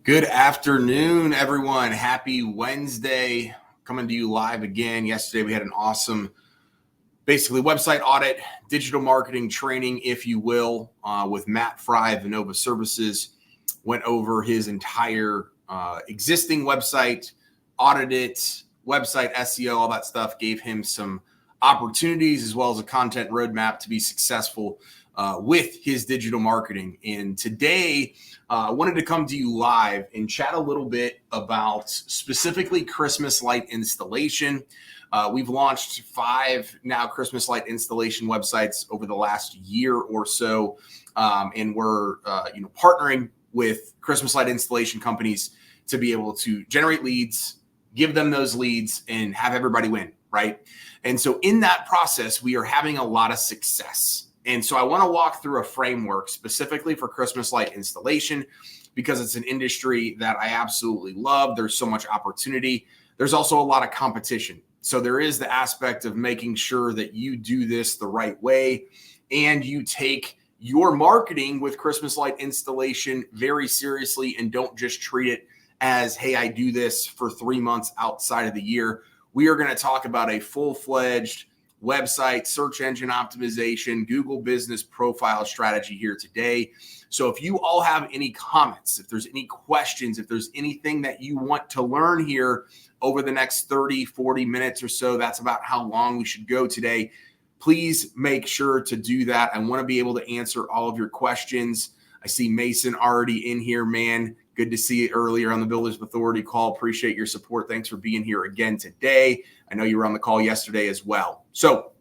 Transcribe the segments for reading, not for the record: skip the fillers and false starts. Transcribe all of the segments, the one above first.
Good afternoon, everyone. Happy Wednesday. Coming to you live again. Yesterday, we had an awesome, basically, website audit, digital marketing training, if you will, with Matt Fry of Innova Services. Went over his entire existing website, audited it, website SEO, all that stuff. Gave him some opportunities as well as a content roadmap to be successful with his digital marketing. And today, I wanted to come to you live and chat a little bit about specifically Christmas light installation. We've launched 5 now Christmas light installation websites over the last year or so, and we're partnering with Christmas light installation companies to be able to generate leads, give them those leads, and have everybody win, right? And so in that process, we are having a lot of success. And so I want to walk through a framework specifically for Christmas light installation because it's an industry that I absolutely love. There's so much opportunity. There's also a lot of competition. So there is the aspect of making sure that you do this the right way and you take your marketing with Christmas light installation very seriously and don't just treat it as, hey, I do this for 3 months outside of the year. We are going to talk about a full-fledged website, search engine optimization, Google business profile strategy here today. So if you all have any comments, if there's any questions, if there's anything that you want to learn here over the next 30, 40 minutes or so, that's about how long we should go today. Please make sure to do that. I want to be able to answer all of your questions. I see Mason already in here, man. Good to see you earlier on the Builders Authority call. Appreciate your support. Thanks for being here again today. I know you were on the call yesterday as well. So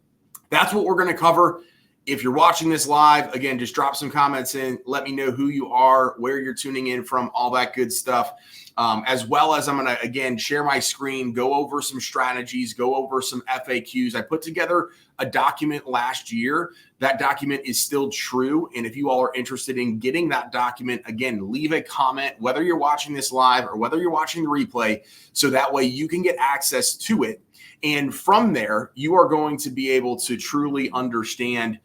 that's what we're going to cover. If you're watching this live, again, just drop some comments in. Let me know who you are, where you're tuning in from, all that good stuff. As well as I'm going to, again, share my screen, go over some strategies, go over some FAQs. I put together a document last year. That document is still true. And if you all are interested in getting that document, again, leave a comment, whether you're watching this live or whether you're watching the replay, so that way you can get access to it. And from there, you are going to be able to truly understand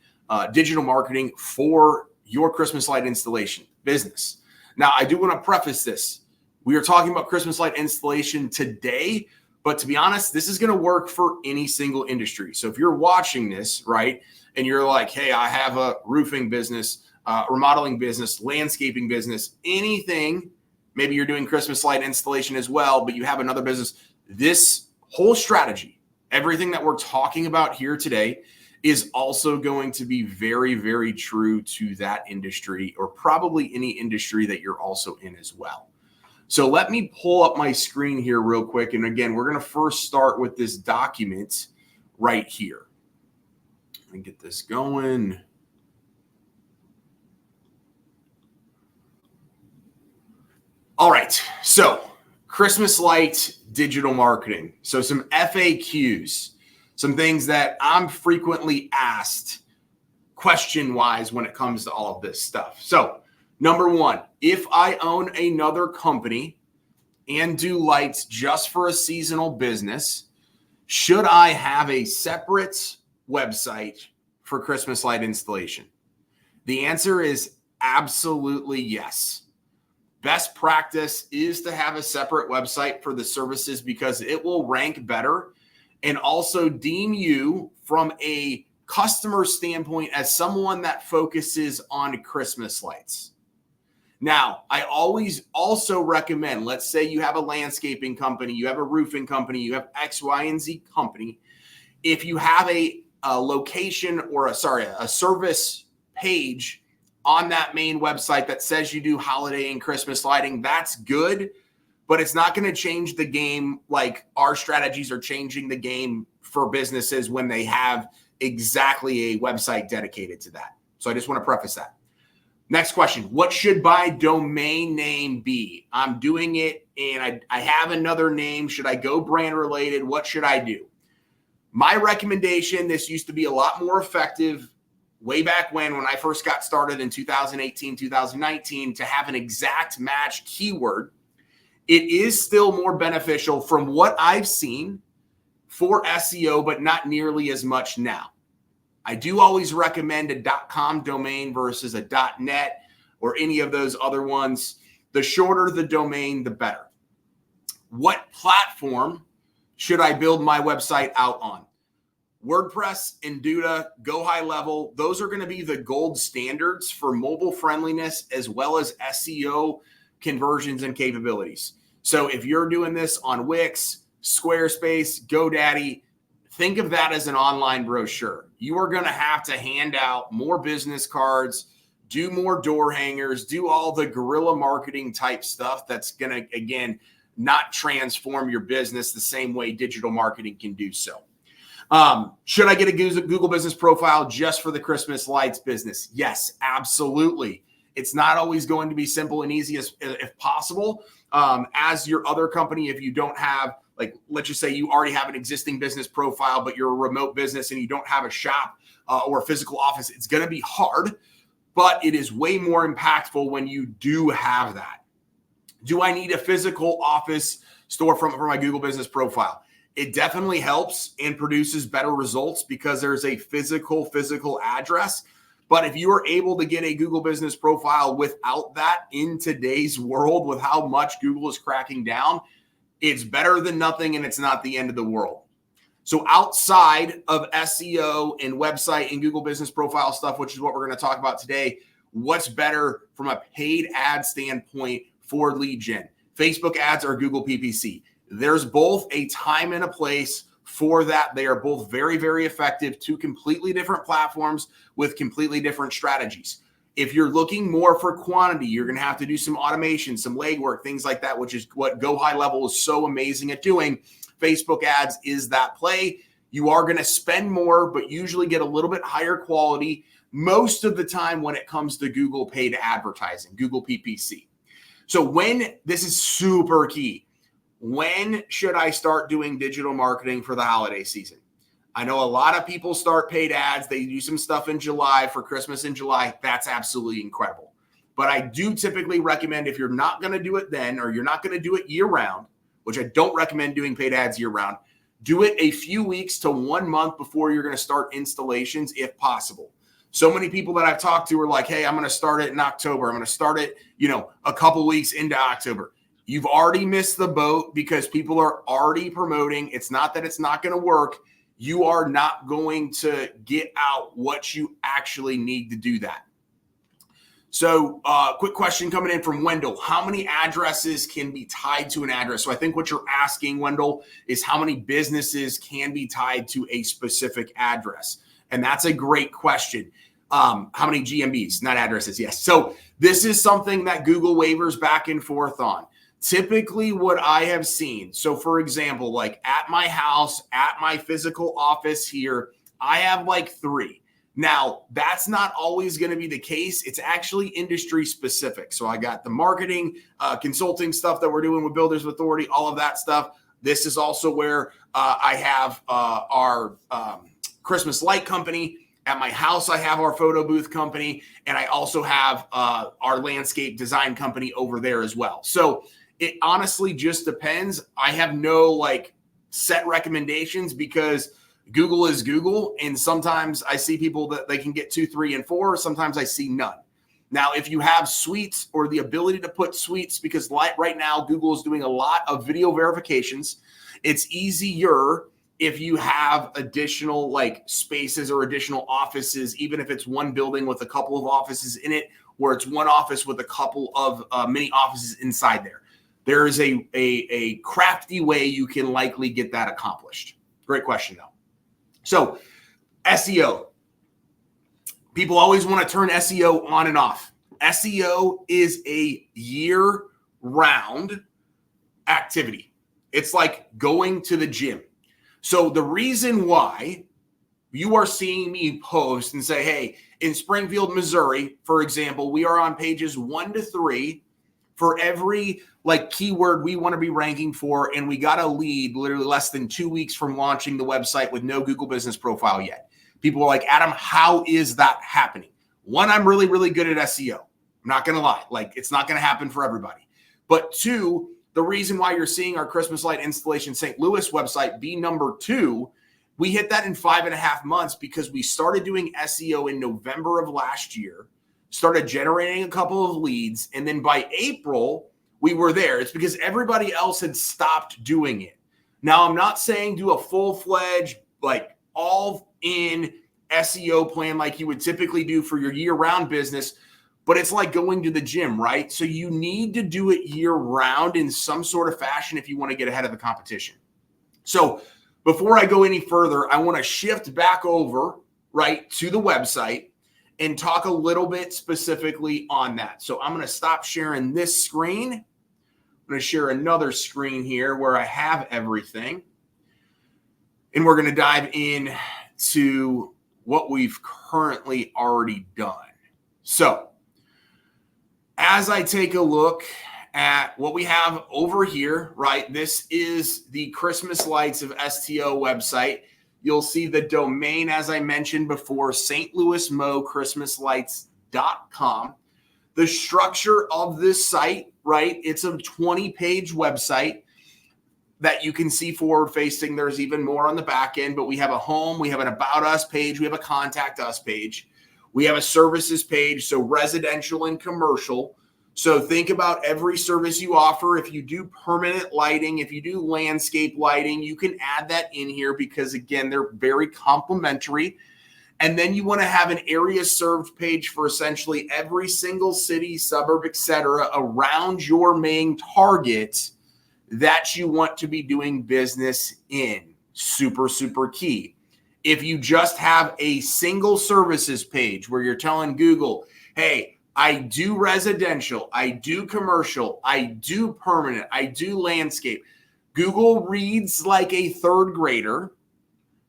digital marketing for your Christmas light installation business. Now, I do want to preface this. We are talking about Christmas light installation today, but to be honest, this is going to work for any single industry. So if you're watching this, right, and you're like, hey, I have a roofing business, remodeling business, landscaping business, anything, maybe you're doing Christmas light installation as well, but you have another business, this whole strategy, everything that we're talking about here today is also going to be very, very true to that industry or probably any industry that you're also in as well. So let me pull up my screen here real quick. And again, we're going to first start with this document right here. Let me get this going. All right. So Christmas light digital marketing. So some FAQs, some things that I'm frequently asked question-wise when it comes to all of this stuff. So number one, if I own another company and do lights just for a seasonal business, should I have a separate website for Christmas light installation? The answer is absolutely yes. Best practice is to have a separate website for the services because it will rank better and also deem you from a customer standpoint as someone that focuses on Christmas lights. Now, I always also recommend, let's say you have a landscaping company, you have a roofing company, you have X, Y, and Z company. If you have a location or a service page on that main website that says you do holiday and Christmas lighting, that's good, but it's not going to change the game like our strategies are changing the game for businesses when they have exactly a website dedicated to that. So I just want to preface that. Next question. What should my domain name be? I'm doing it and I have another name. Should I go brand related? What should I do? My recommendation, this used to be a lot more effective way back when I first got started in 2018, 2019, to have an exact match keyword. It is still more beneficial from what I've seen for SEO, but not nearly as much now. I do always recommend a .com domain versus a .net or any of those other ones. The shorter the domain, the better. What platform should I build my website out on? WordPress and Duda, go high level. Those are going to be the gold standards for mobile friendliness as well as SEO conversions and capabilities. So if you're doing this on Wix, Squarespace, GoDaddy, think of that as an online brochure. You are going to have to hand out more business cards, do more door hangers, do all the guerrilla marketing type stuff that's going to, again, not transform your business the same way digital marketing can do so. Should I get a Google business profile just for the Christmas lights business? Yes, absolutely. It's not always going to be simple and easy as if possible. As your other company, if you don't have, like, let's just say you already have an existing business profile, but you're a remote business and you don't have a shop or a physical office, it's going to be hard, but it is way more impactful when you do have that. Do I need a physical office storefront for my Google business profile? It definitely helps and produces better results because there's a physical address. But if you are able to get a Google business profile without that in today's world, with how much Google is cracking down, it's better than nothing and it's not the end of the world. So outside of SEO and website and Google business profile stuff, which is what we're going to talk about today, what's better from a paid ad standpoint for lead gen? Facebook ads or Google PPC? There's both a time and a place for that. They are both very, very effective. Two completely different platforms with completely different strategies. If you're looking more for quantity, you're going to have to do some automation, some legwork, things like that, which is what Go High Level is so amazing at doing. Facebook ads is that play. You are going to spend more, but usually get a little bit higher quality most of the time when it comes to Google paid advertising, Google PPC. So this is super key. When should I start doing digital marketing for the holiday season? I know a lot of people start paid ads. They do some stuff in July for Christmas in July. That's absolutely incredible. But I do typically recommend, if you're not going to do it then, or you're not going to do it year round, which I don't recommend doing paid ads year round, do it a few weeks to 1 month before you're going to start installations if possible. So many people that I've talked to are like, hey, I'm going to start it in October. I'm going to start it, a couple weeks into October. You've already missed the boat because people are already promoting. It's not that it's not going to work. You are not going to get out what you actually need to do that. So quick question coming in from Wendell. How many addresses can be tied to an address? So I think what you're asking, Wendell, is how many businesses can be tied to a specific address? And that's a great question. How many GMBs, not addresses? Yes. So this is something that Google wavers back and forth on. Typically what I have seen, so for example, like at my house, at my physical office here, I have like 3. Now, that's not always going to be the case. It's actually industry specific. So I got the marketing, consulting stuff that we're doing with Builders of Authority, all of that stuff. This is also where I have our Christmas light company. At my house, I have our photo booth company, and I also have our landscape design company over there as well. So it honestly just depends. I have no set recommendations because Google is Google. And sometimes I see people that they can get 2, 3, and 4. Sometimes I see none. Now, if you have suites or the ability to put suites, because right now Google is doing a lot of video verifications, it's easier if you have additional spaces or additional offices, even if it's one building with a couple of offices in it, or it's one office with a couple of mini offices inside there. There is a crafty way you can likely get that accomplished. Great question, though. So SEO. People always want to turn SEO on and off. SEO is a year-round activity. It's like going to the gym. So the reason why you are seeing me post and say, hey, in Springfield, Missouri, for example, we are on pages 1 to 3 for every keyword we want to be ranking for, and we got a lead literally less than 2 weeks from launching the website with no Google business profile yet. People are like, Adam, how is that happening? One, I'm really, really good at SEO. I'm not going to lie. It's not going to happen for everybody. But 2, the reason why you're seeing our Christmas light installation St. Louis website be number 2, we hit that in 5.5 months because we started doing SEO in November of last year. started generating a couple of leads, and then by April, we were there. It's because everybody else had stopped doing it. Now, I'm not saying do a full-fledged, like all-in SEO plan like you would typically do for your year-round business, but it's like going to the gym, right? So you need to do it year-round in some sort of fashion if you want to get ahead of the competition. So before I go any further, I want to shift back over, right, to the website and talk a little bit specifically on that. So I'm going to stop sharing this screen. I'm going to share another screen here where I have everything. And we're going to dive in to what we've currently already done. So as I take a look at what we have over here, right, this is the Christmas Lights of STL website. You'll see the domain, as I mentioned before, stlouismochristmaslights.com. The structure of this site, right, it's a 20-page website that you can see forward facing. There's even more on the back end, but we have a home, we have an about us page, we have a contact us page. We have a services page, so residential and commercial. So think about every service you offer. If you do permanent lighting, if you do landscape lighting, you can add that in here because, again, they're very complementary. And then you want to have an area served page for essentially every single city, suburb, etc. around your main target that you want to be doing business in. Super, super key. If you just have a single services page where you're telling Google, hey, I do residential, I do commercial, I do permanent, I do landscape, Google reads like a third grader.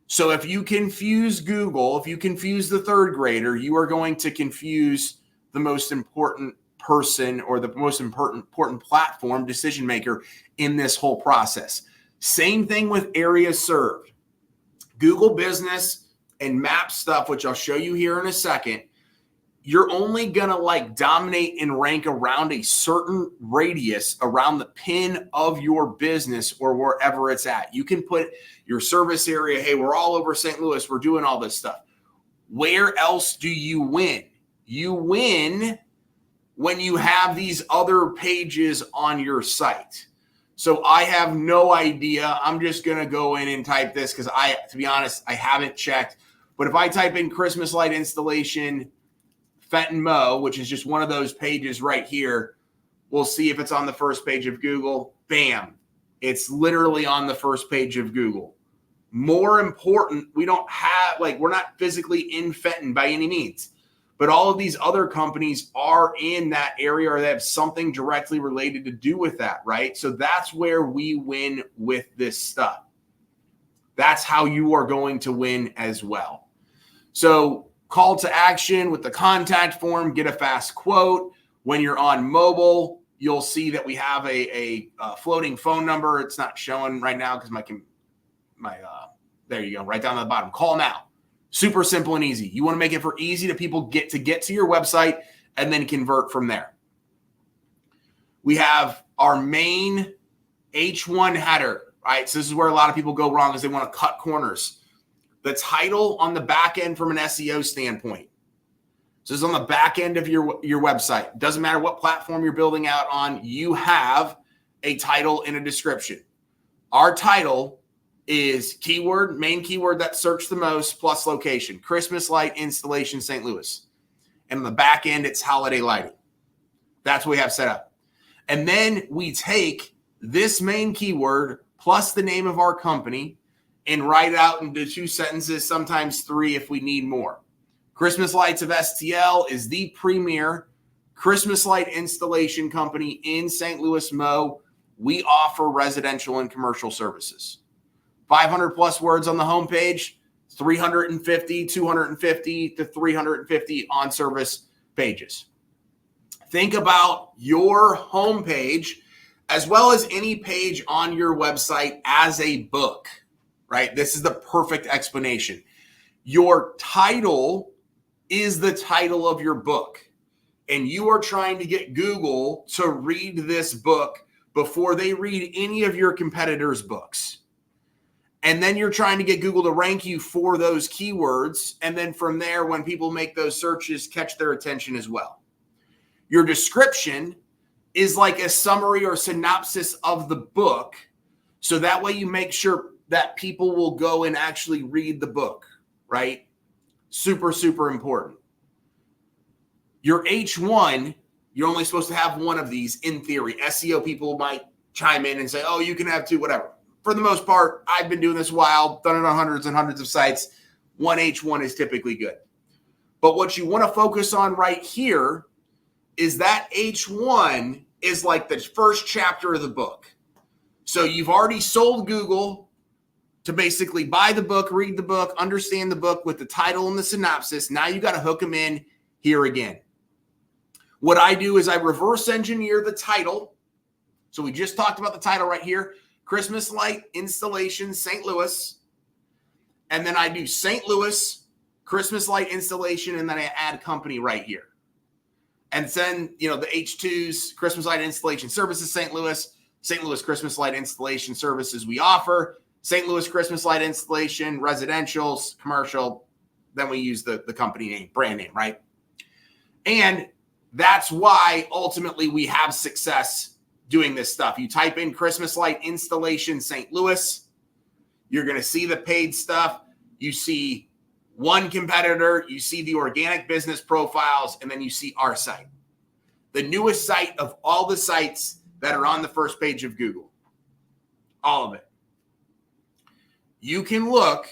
So if you confuse Google, if you confuse the third grader, you are going to confuse the most important person or the most important platform decision maker in this whole process. Same thing with areas served. Google Business and Map stuff, which I'll show you here in a second, you're only going to like dominate and rank around a certain radius around the pin of your business or wherever it's at. You can put your service area, hey, we're all over St. Louis, we're doing all this stuff. Where else do you win? You win when you have these other pages on your site. So I have no idea. I'm just going to go in and type this because to be honest, I haven't checked. But if I type in Christmas light installation, Fenton Mo, which is just one of those pages right here, we'll see if it's on the first page of Google. Bam. It's literally on the first page of Google. More important, we're not physically in Fenton by any means. But all of these other companies are in that area or they have something directly related to do with that, right? So that's where we win with this stuff. That's how you are going to win as well. So call to action with the contact form, get a fast quote. When you're on mobile, you'll see that we have a floating phone number. It's not showing right now because there you go, right down at the bottom. Call now. Super simple and easy. You want to make it for easy to people get to your website and then convert from there. We have our main H1 header, right? So this is where a lot of people go wrong is they want to cut corners. The title on the back end from an SEO standpoint. So this is on the back end of your website. Doesn't matter what platform you're building out on, you have a title and a description. Our title is main keyword that searched the most plus location, Christmas light installation, St. Louis. And on the back end, it's holiday lighting. That's what we have set up. And then we take this main keyword plus the name of our company and write it out into 2 sentences, sometimes 3 if we need more. Christmas Lights of STL is the premier Christmas light installation company in St. Louis, Mo. We offer residential and commercial services. 500 plus words on the homepage, 350, 250 to 350 on service pages. Think about your homepage as well as any page on your website as a book, right? This is the perfect explanation. Your title is the title of your book, and you are trying to get Google to read this book before they read any of your competitors' books. And then you're trying to get Google to rank you for those keywords. And then from there, when people make those searches, catch their attention as well. Your description is like a summary or synopsis of the book. So that way you make sure that people will go and actually read the book, right? Super, super important. Your H1, you're only supposed to have one of these in theory. SEO people might chime in and say, oh, you can have two, whatever. For the most part, I've been doing this a while, done it on hundreds and hundreds of sites. One H1 is typically good. But what you want to focus on right here is that H1 is like the first chapter of the book. So you've already sold Google to basically buy the book, read the book, understand the book with the title and the synopsis. Now you got to hook them in here again. What I do is I reverse engineer the title. So we just talked about the title right here, Christmas Light Installation, St. Louis. And then I do St. Louis, Christmas Light Installation, and then I add company right here. And then, the H2s, Christmas Light Installation Services, St. Louis Christmas Light Installation Services we offer, St. Louis Christmas Light Installation, residentials, commercial. Then we use the company name, brand name, right? And that's why ultimately we have success doing this stuff. You type in Christmas Light Installation St. Louis, you're going to see the paid stuff. You see one competitor, you see the organic business profiles, and then you see our site. The newest site of all the sites that are on the first page of Google. All of it. You can look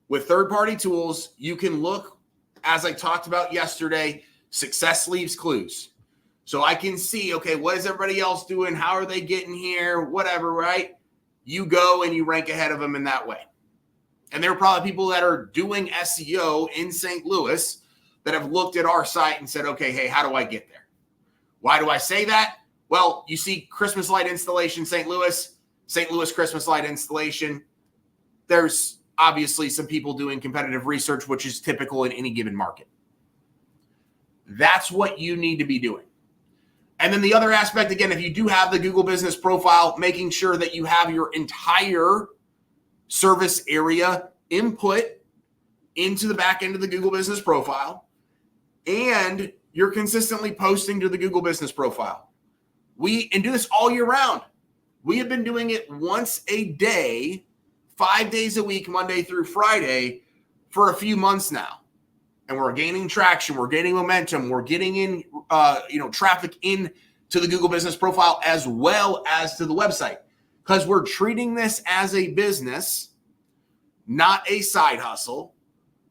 with third-party tools. You can look, as I talked about yesterday, success leaves clues. So I can see, okay, what is everybody else doing? How are they getting here? Whatever, right? You go and you rank ahead of them in that way. And there are probably people that are doing SEO in St. Louis that have looked at our site and said, okay, hey, how do I get there? Why do I say that? Well, you see Christmas Light Installation St. Louis Christmas Light Installation. There's obviously some people doing competitive research, which is typical in any given market. That's what you need to be doing. And then the other aspect, again, if you do have the Google Business Profile, making sure that you have your entire service area input into the back end of the Google Business Profile, and you're consistently posting to the Google Business Profile. And do this all year round. We have been doing it once a day, 5 days a week, Monday through Friday, for a few months now. And we're gaining traction. We're gaining momentum. We're getting in, traffic in to the Google Business Profile as well as to the website, because we're treating this as a business, not a side hustle.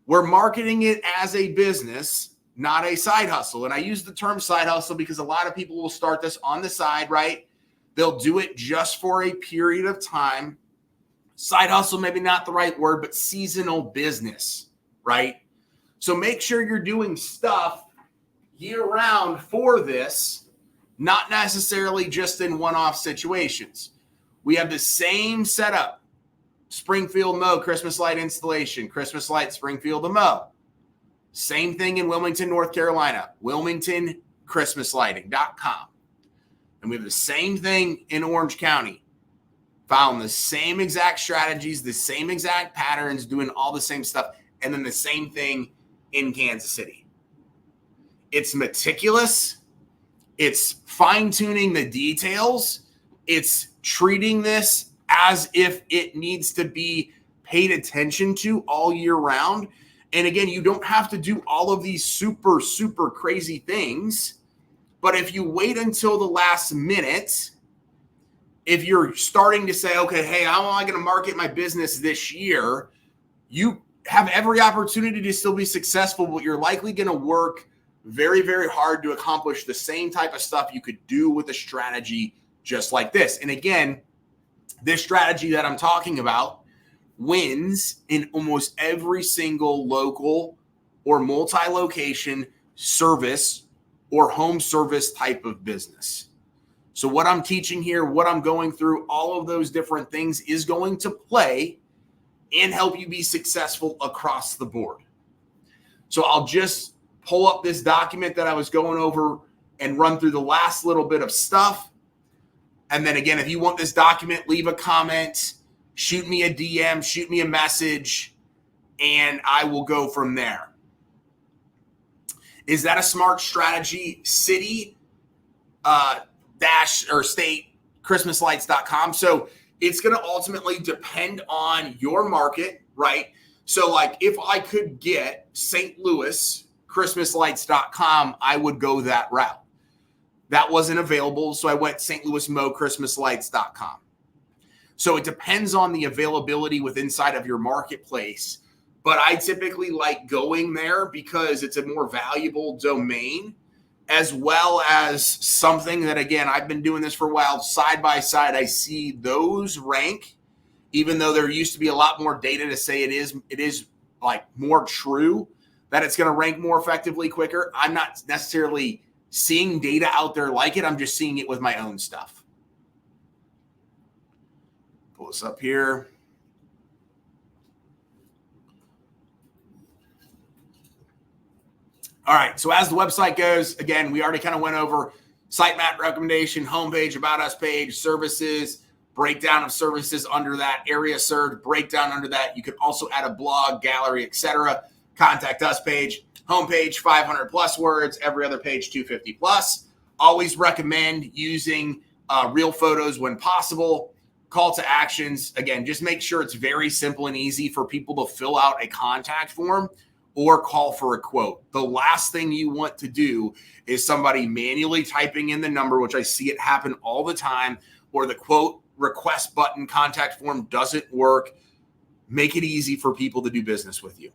We're marketing it as a business, not a side hustle. And I use the term side hustle because a lot of people will start this on the side, right? They'll do it just for a period of time. Side hustle, maybe not the right word, but seasonal business, right? So make sure you're doing stuff year-round for this, not necessarily just in one-off situations. We have the same setup. Springfield Mo, Christmas Light Installation, Christmas Light Springfield Mo. Same thing in Wilmington, North Carolina, WilmingtonChristmasLighting.com. And we have the same thing in Orange County. Following the same exact strategies, the same exact patterns, doing all the same stuff. And then the same thing in Kansas City. It's meticulous. It's fine-tuning the details. It's treating this as if it needs to be paid attention to all year round. And again, you don't have to do all of these super, super crazy things. But if you wait until the last minute, if you're starting to say, okay, hey, how am I going to market my business this year? You have every opportunity to still be successful, but you're likely going to work very, very hard to accomplish the same type of stuff you could do with a strategy just like this. And again, this strategy that I'm talking about wins in almost every single local or multi-location service or home service type of business. So what I'm teaching here, what I'm going through, all of those different things is going to play and help you be successful across the board. So I'll just pull up this document that I was going over and run through the last little bit of stuff. And then again, if you want this document, leave a comment. shoot me a DM, shoot me a message, and I will go from there. Is that a smart strategy? City dash or state christmaslights.com. So it's going to ultimately depend on your market, right? So like if I could get St. Louis christmaslights.com, I would go that route. That wasn't available, so I went St. Louis Mo christmaslights.com. So it depends on the availability with inside of your marketplace. But I typically like going there because it's a more valuable domain, as well as something that, again, I've been doing this for a while. Side by side, I see those rank, even though there used to be a lot more data to say it is like more true that it's going to rank more effectively quicker. I'm not necessarily seeing data out there like it. I'm just seeing it with my own stuff. Pull this up here. All right, so as the website goes, again, we already kind of went over sitemap recommendation, homepage, about us page, services, breakdown of services under that, area served, breakdown under that. You could also add a blog, gallery, etc. Contact us page, homepage, 500 plus words, every other page, 250 plus. Always recommend using real photos when possible. Call to actions, again, just make sure it's very simple and easy for people to fill out a contact form or call for a quote. The last thing you want to do is somebody manually typing in the number, which I see it happen all the time, or the quote request button contact form doesn't work. Make it easy for people to do business with you.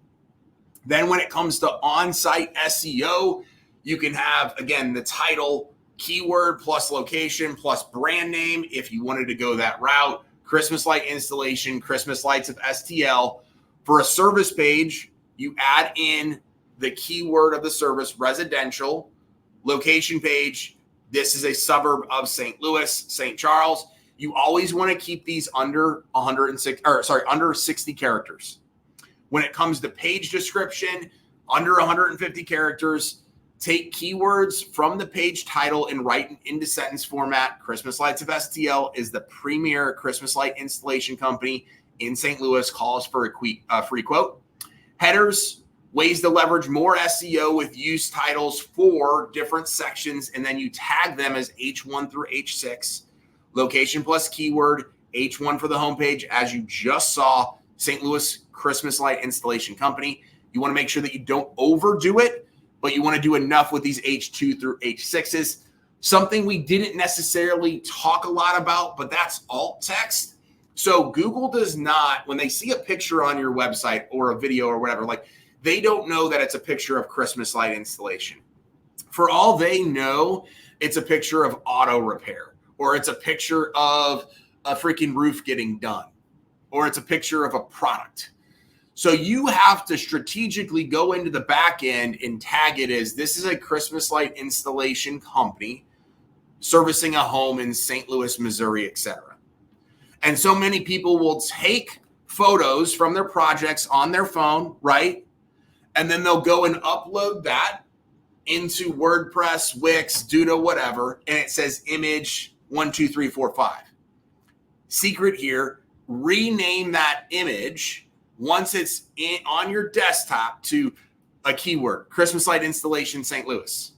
Then when it comes to on-site SEO, you can have, again, the title, keyword plus location plus brand name if you wanted to go that route. Christmas light installation, Christmas lights of STL. For a service page, you add in the keyword of the service, residential, location page. This is a suburb of St. Louis, St. Charles. You always want to keep these under 60 characters. When it comes to page description, under 150 characters, take keywords from the page title and write into sentence format. Christmas Lights of STL is the premier Christmas light installation company in St. Louis. Call us for a free quote. Headers, ways to leverage more SEO with use titles for different sections, and then you tag them as H1 through H6. Location plus keyword, H1 for the homepage, as you just saw, St. Louis Christmas Light Installation Company. You want to make sure that you don't overdo it, but you want to do enough with these H2 through H6s. Something we didn't necessarily talk a lot about, but that's alt text. So Google does not, when they see a picture on your website or a video or whatever, like they don't know that it's a picture of Christmas light installation. For all they know, it's a picture of auto repair, or it's a picture of a freaking roof getting done, or it's a picture of a product. So you have to strategically go into the back end and tag it as this is a Christmas light installation company servicing a home in St. Louis, Missouri, etc. And so many people will take photos from their projects on their phone, right? And then they'll go and upload that into WordPress, Wix, Dudo, whatever, and it says image 1, 2, 3, 4, 5. Secret here, rename that image once it's on your desktop to a keyword, Christmas light installation St. Louis.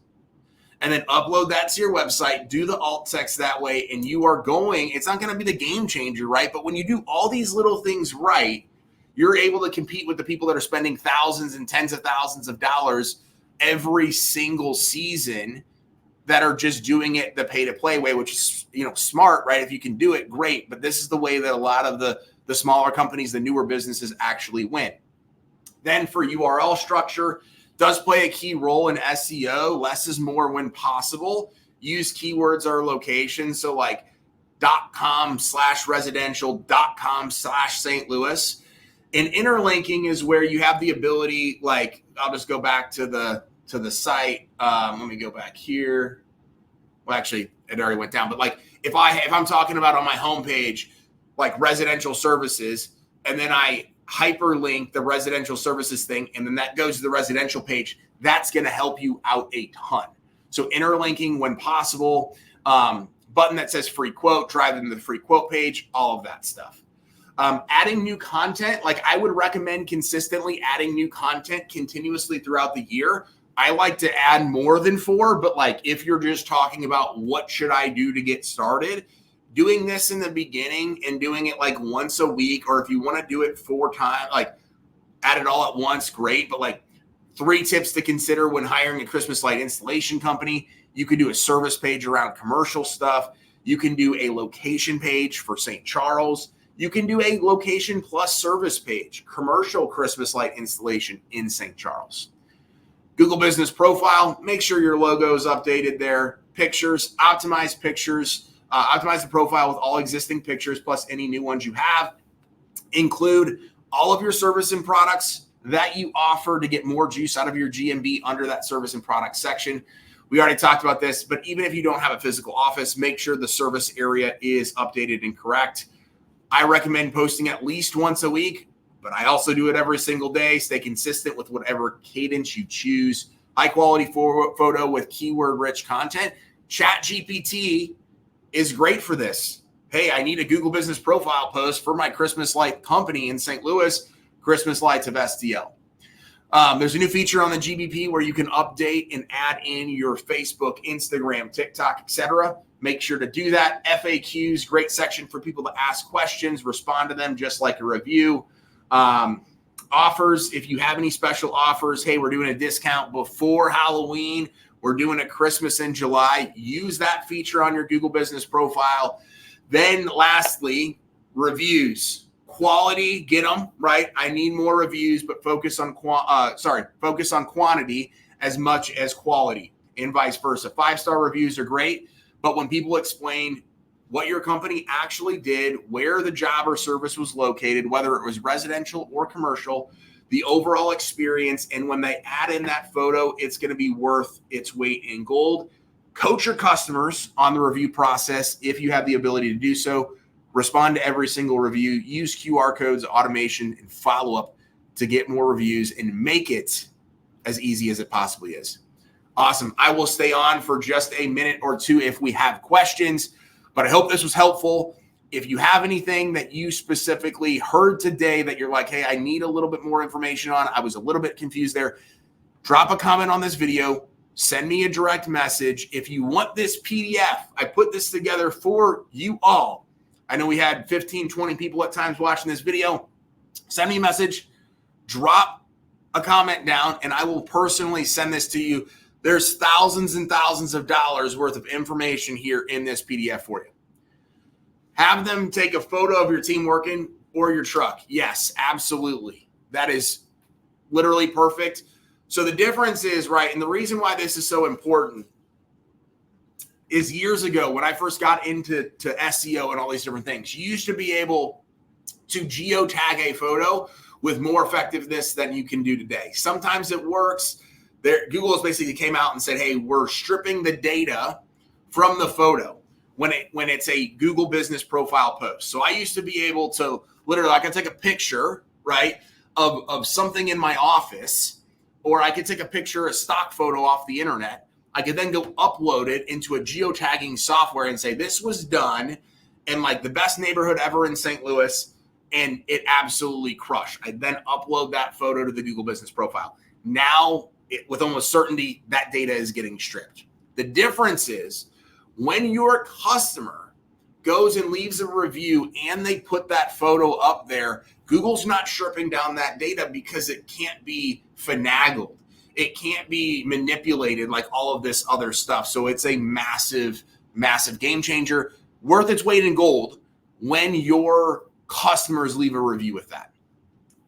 And then upload that to your website, do the alt text that way, and you are going, it's not going to be the game changer, right? But when you do all these little things right, you're able to compete with the people that are spending thousands and tens of thousands of dollars every single season that are just doing it the pay-to-play way, which is, smart, right? If you can do it, great. But this is the way that a lot of the smaller companies, the newer businesses actually win. Then for URL structure, does play a key role in SEO. Less is more when possible. Use keywords or locations. So like .com/residential, .com/St. Louis. And interlinking is where you have the ability, like, I'll just go back to the site. Let me go back here. Well, actually, it already went down. But like if I'm talking about on my homepage, like residential services, and then I hyperlink the residential services thing, and then that goes to the residential page, that's going to help you out a ton. So interlinking when possible, button that says free quote, drive them to the free quote page, all of that stuff. Adding new content, like I would recommend consistently adding new content continuously throughout the year. I like to add more than 4, but like if you're just talking about what should I do to get started, doing this in the beginning and doing it like once a week, or if you want to do it 4 times, like add it all at once, great. But like 3 tips to consider when hiring a Christmas light installation company. You can do a service page around commercial stuff. You can do a location page for St. Charles. You can do a location plus service page, commercial Christmas light installation in St. Charles. Google Business Profile, make sure your logo is updated there. Pictures, optimize pictures, optimize the profile with all existing pictures plus any new ones you have. Include all of your service and products that you offer to get more juice out of your GMB under that service and product section. We already talked about this, but even if you don't have a physical office, make sure the service area is updated and correct. I recommend posting at least once a week, but I also do it every single day. Stay consistent with whatever cadence you choose. High quality photo with keyword rich content. ChatGPT is great for this. Hey, I need a Google Business Profile post for my Christmas light company in St. Louis, Christmas Lights of STL. There's a new feature on the GBP where you can update and add in your Facebook, Instagram, TikTok, etc. Make sure to do that. FAQs, great section for people to ask questions, respond to them just like a review. Offers, if you have any special offers, hey, we're doing a discount before Halloween. We're doing a Christmas in July. Use that feature on your Google Business Profile. Then lastly, reviews. Quality, get them, right? I need more reviews, but focus on quantity as much as quality and vice versa. 5-star reviews are great, but when people explain what your company actually did, where the job or service was located, whether it was residential or commercial, the overall experience, and when they add in that photo, it's going to be worth its weight in gold. Coach your customers on the review process if you have the ability to do so. Respond to every single review. Use QR codes, automation, and follow-up to get more reviews and make it as easy as it possibly is. Awesome. I will stay on for just a minute or 2 if we have questions, but I hope this was helpful. If you have anything that you specifically heard today that you're like, hey, I need a little bit more information on, I was a little bit confused there, drop a comment on this video, send me a direct message. If you want this PDF, I put this together for you all. I know we had 15, 20 people at times watching this video. Send me a message, drop a comment down, and I will personally send this to you. There's thousands and thousands of dollars worth of information here in this PDF for you. Have them take a photo of your team working or your truck. Yes, absolutely. That is literally perfect. So the difference is, right, and the reason why this is so important is years ago when I first got into SEO and all these different things, you used to be able to geotag a photo with more effectiveness than you can do today. Sometimes it works. Google has basically came out and said, hey, we're stripping the data from the photo when it's a Google Business Profile post. So I used to be able to literally, I could take a picture, right, of something in my office, or I could take a picture, a stock photo off the internet. I could then go upload it into a geotagging software and say, this was done in like the best neighborhood ever in St. Louis, and it absolutely crushed. I then upload that photo to the Google Business Profile. Now, with almost certainty, that data is getting stripped. The difference is when your customer goes and leaves a review and they put that photo up there, Google's not stripping down that data because it can't be finagled. It can't be manipulated like all of this other stuff. So it's a massive, massive game changer, worth its weight in gold when your customers leave a review with that.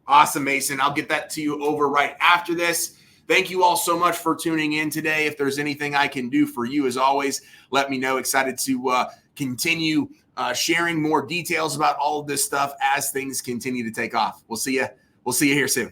Awesome, Mason. I'll get that to you over right after this. Thank you all so much for tuning in today. If there's anything I can do for you, as always, let me know. Excited to continue sharing more details about all of this stuff as things continue to take off. We'll see you here soon.